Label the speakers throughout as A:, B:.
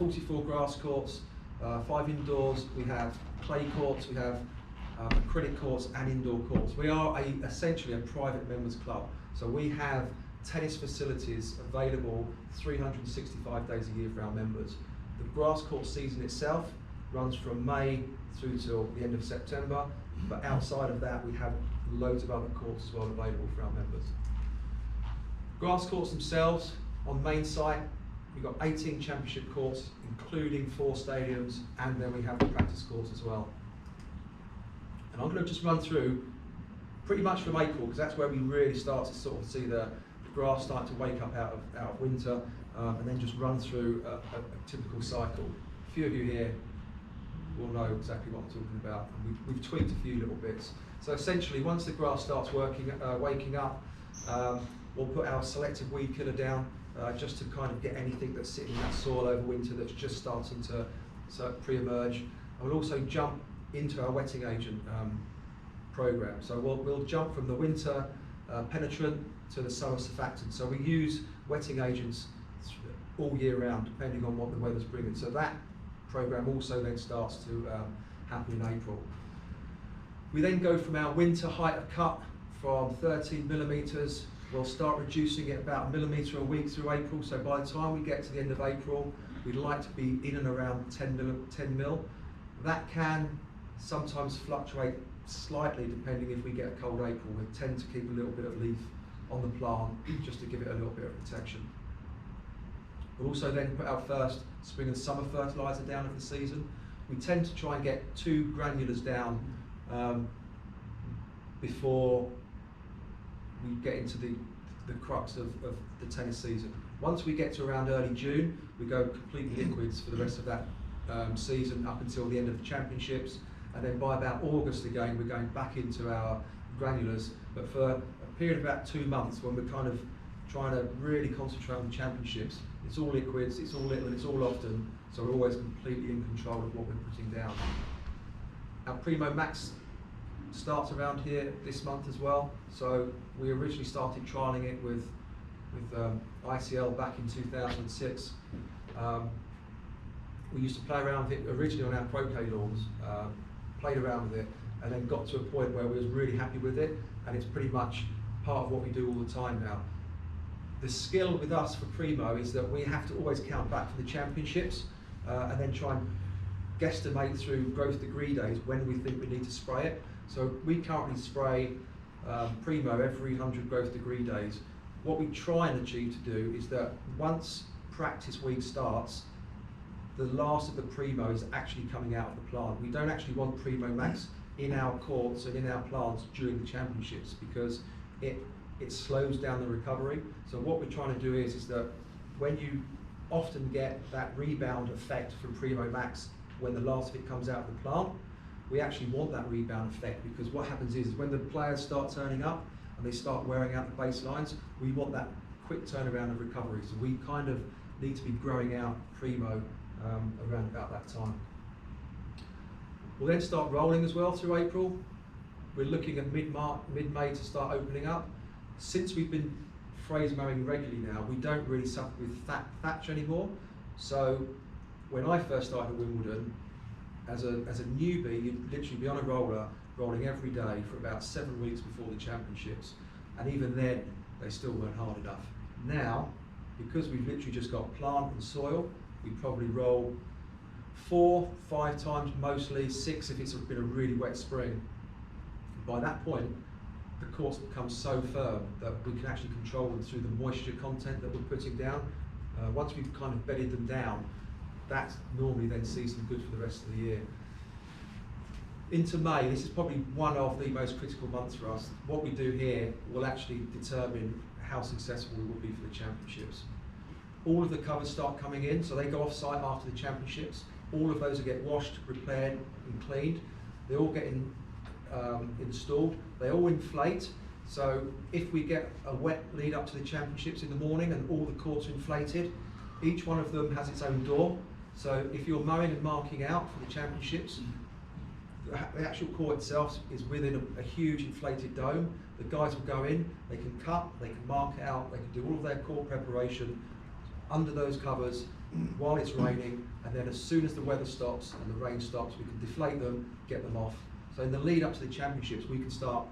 A: 44 grass courts, 5 indoors, we have clay courts, we have acrylic courts and indoor courts. We are essentially a private members club, so we have tennis facilities available 365 days a year for our members. The grass court season itself runs from May through till the end of September, but outside of that we have loads of other courts as well available for our members. Grass courts themselves, on main site, we've got 18 championship courts, including 4 stadiums, and then we have the practice courts as well. And I'm going to just run through pretty much from April, because that's where we really start to sort of see the grass start to wake up out of winter, and then just run through a typical cycle. A few of you here will know exactly what I'm talking about, and we've tweaked a few little bits. So essentially, once the grass starts waking up, we'll put our selective weed killer down, just to kind of get anything that's sitting in that soil over winter that's just starting to pre-emerge. And we'll also jump into our wetting agent program. So we'll jump from the winter penetrant to the summer surfactant. So we use wetting agents all year round, depending on what the weather's bringing. So that program also then starts to happen in April. We then go from our winter height of cut from 13 millimetres. We'll start reducing it about a millimetre a week through April. So by the time we get to the end of April, we'd like to be in and around 10 mil. That can sometimes fluctuate slightly depending if we get a cold April. We tend to keep a little bit of leaf on the plant just to give it a little bit of protection. We'll also then put our first spring and summer fertiliser down of the season. We tend to try and get 2 granulars down before we get into the crux of the tennis season. Once we get to around early June, we go completely liquids for the rest of that season up until the end of the championships, and then by about August again we're going back into our granulars, but for a period of about 2 months when we're kind of trying to really concentrate on the championships, it's all liquids, it's all little and it's all often, so we're always completely in control of what we're putting down. Our Primo Max starts around here this month as well. So we originally started trialling it with ICL back in 2006. We used to play around with it originally on our croquet lawns, played around with it, and then got to a point where we was really happy with it, and it's pretty much part of what we do all the time now. The skill with us for Primo is that we have to always count back for the championships, and then try and guesstimate through growth degree days when we think we need to spray it. So we currently spray Primo every 100 growth degree days. What we try and achieve to do is that once practice week starts, the last of the Primo is actually coming out of the plant. We don't actually want Primo Max in our courts and in our plants during the championships, because it slows down the recovery. So what we're trying to do is that when you often get that rebound effect from Primo Max when the last of it comes out of the plant, we actually want that rebound effect, because what happens is when the players start turning up and they start wearing out the baselines, we want that quick turnaround of recovery. So we kind of need to be growing out Primo around about that time. We'll then start rolling as well through April. We're looking at mid-May to start opening up. Since we've been phrase mowing regularly now, we don't really suffer with thatch anymore. So when I first started at Wimbledon, as a newbie, you'd literally be on a roller, rolling every day for about 7 weeks before the championships, and even then, they still weren't hard enough. Now, because we've literally just got plant and soil, we probably roll 4, 5 times, mostly 6 if it's been a really wet spring. By that point, the courts become so firm that we can actually control them through the moisture content that we're putting down. Once we've kind of bedded them down, that normally then sees them good for the rest of the year. Into May, this is probably one of the most critical months for us. What we do here will actually determine how successful we will be for the championships. All of the covers start coming in, so they go off site after the championships. All of those will get washed, repaired and cleaned. They all get installed. They all inflate. So if we get a wet lead up to the championships in the morning and all the courts are inflated, each one of them has its own door. So if you're mowing and marking out for the championships, the actual court itself is within a huge inflated dome. The guys will go in, they can cut, they can mark out, they can do all of their court preparation under those covers while it's raining, and then as soon as the weather stops and the rain stops, we can deflate them, get them off. So in the lead up to the championships, we can start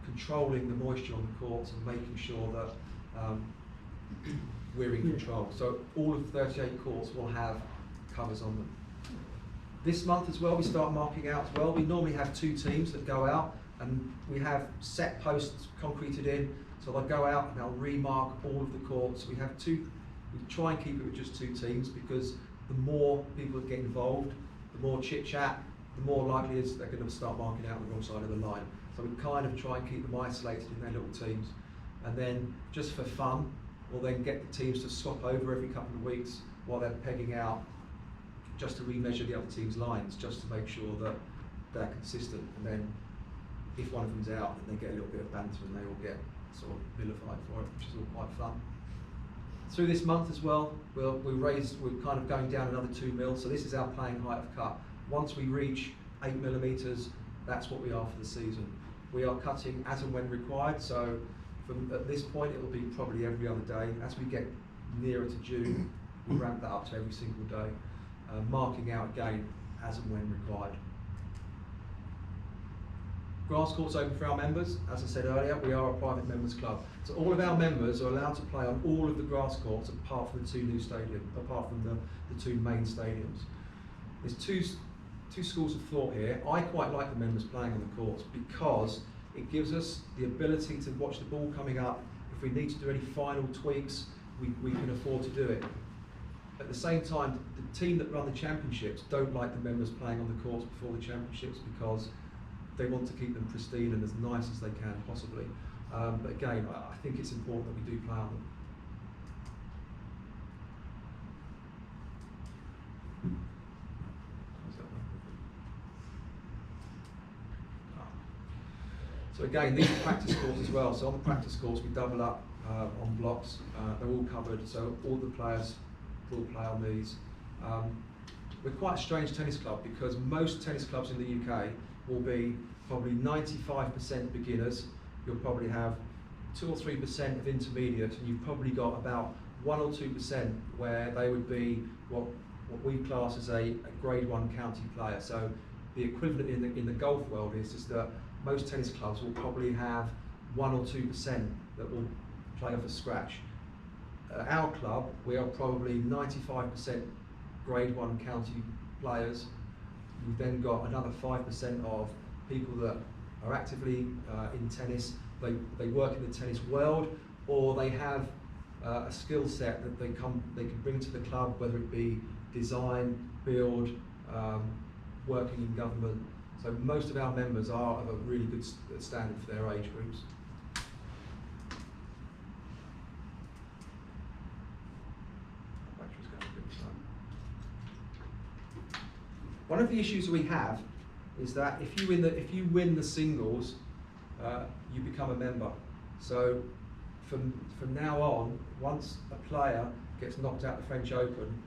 A: controlling the moisture on the courts and making sure that we're in control. So all of 38 courts will have covers on them. This month as well, we start marking out as well. We normally have 2 teams that go out, and we have set posts concreted in, so they'll go out and they'll remark all of the courts. We try and keep it with just 2 teams, because the more people that get involved, the more chit chat, the more likely it is they're going to start marking out the wrong side of the line. So we kind of try and keep them isolated in their little teams, and then just for fun, we'll then get the teams to swap over every couple of weeks while they're pegging out, just to remeasure the other team's lines, just to make sure that they're consistent. And then if one of them's out, then they get a little bit of banter and they all get sort of vilified for it, which is all quite fun. Through this month as well, we're kind of going down another 2 mil, so this is our playing height of cut. Once we reach 8 millimetres, that's what we are for the season. We are cutting as and when required, so at this point it will be probably every other day. As we get nearer to June, we ramp that up to every single day, marking out again as and when required. Grass courts open for our members. As I said earlier, we are a private members club. So all of our members are allowed to play on all of the grass courts apart from the 2 new stadiums, apart from the 2 main stadiums. There's two schools of thought here. I quite like the members playing on the courts because it gives us the ability to watch the ball coming up. If we need to do any final tweaks, we can afford to do it. At the same time, the team that run the championships don't like the members playing on the courts before the championships, because they want to keep them pristine and as nice as they can possibly. But again, I think it's important that we do play on them. So again, these are practice courts as well. So on the practice courts, we double up on blocks. They're all covered, so all the players will play on these. We're quite a strange tennis club, because most tennis clubs in the UK will be probably 95% beginners. You'll probably have 2 or 3% of intermediate, and you've probably got about 1 or 2% where they would be what we class as a grade 1 county player. So the equivalent in the golf world is just that most tennis clubs will probably have 1 or 2% that will play off a scratch. At our club, we are probably 95% grade 1 county players. We've then got another 5% of people that are actively in tennis. They work in the tennis world, or they have a skill set that they can bring to the club, whether it be design, build, working in government. So most of our members are of a really good standard for their age groups. One of the issues we have is that if you win the singles, you become a member. So from now on, once a player gets knocked out the French Open,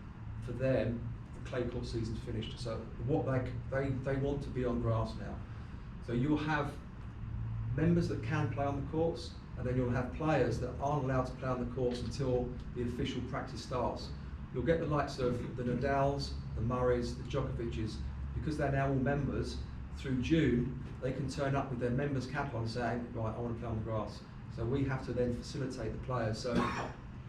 A: for them the clay court season's finished. So what they want to be on grass now. So you'll have members that can play on the courts, and then you'll have players that aren't allowed to play on the courts until the official practice starts. You'll get the likes of the Nadals, the Murrays, the Djokovic's, because they're now all members. Through June, they can turn up with their members cap on saying, right, I want to play on the grass. So we have to then facilitate the players. So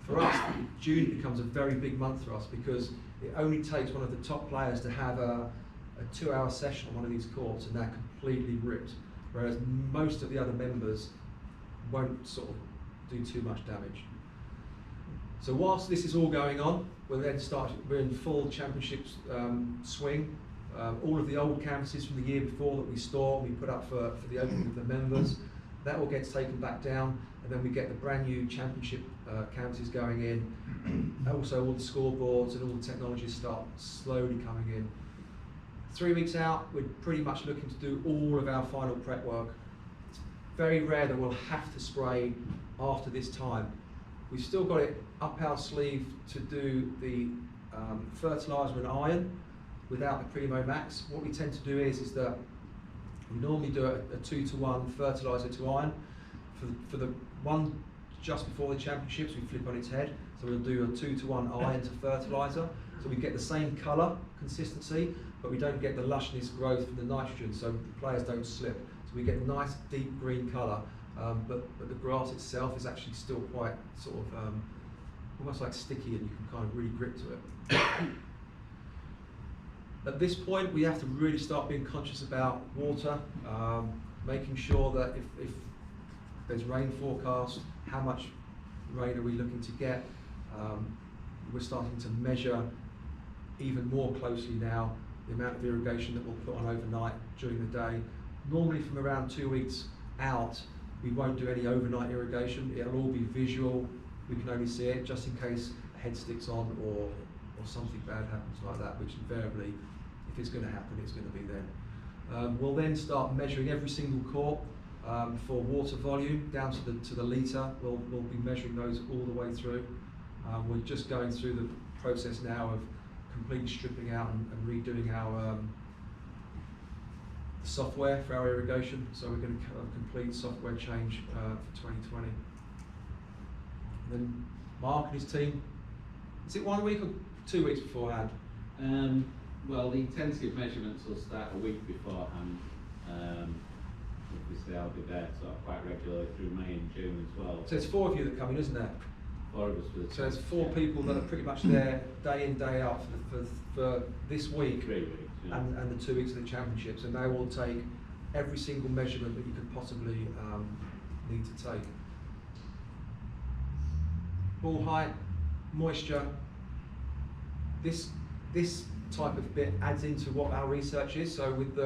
A: for us, June becomes a very big month for us, because it only takes one of the top players to have a 2-hour session on one of these courts and they're completely ripped. Whereas most of the other members won't sort of do too much damage. So whilst this is all going on, we're in full championships swing. All of the old canvases from the year before that we store, we put up for the opening of the members, that all gets taken back down, and then we get the brand new championship canvases going in. Also all the scoreboards and all the technologies start slowly coming in. 3 weeks out, we're pretty much looking to do all of our final prep work. It's very rare that we'll have to spray after this time. We've still got it up our sleeve to do the fertiliser and iron without the Primo Max. What we tend to do is that we normally do a 2-to-1 fertiliser to iron. For the one just before the championships, we flip on its head. So we'll do a 2-to-1 iron to fertiliser. So we get the same colour consistency, but we don't get the lushness growth from the nitrogen, so the players don't slip. So we get nice deep green colour, but the grass itself is actually still quite sort of almost like sticky, and you can kind of really grip to it. At this point, we have to really start being conscious about water, making sure that if there's rain forecast, how much rain are we looking to get. We're starting to measure even more closely now the amount of irrigation that we'll put on overnight during the day. Normally from around 2 weeks out, we won't do any overnight irrigation. It'll all be visual. We can only see it just in case a head sticks on or something bad happens like that, which invariably, if it's going to happen, it's going to be then. We'll then start measuring every single court for water volume down to the litre. We'll be measuring those all the way through. We're just going through the process now of completely stripping out and redoing our software for our irrigation. So we're going to have a complete software change for 2020. And then Mark and his team, is it 1 week or 2 weeks beforehand?
B: Well, the intensive measurements will start a week beforehand. Obviously, I'll be there sort of quite regularly through May and June as well.
A: So it's 4 of you that come in, isn't there?
B: 4 of us.
A: So it's 4 people that are pretty much there day in, day out for this week
B: 3 weeks, yeah.
A: and the 2 weeks of the championships, and they will take every single measurement that you could possibly need to take. Ball height, moisture. This type of bit adds into what our research is. So with the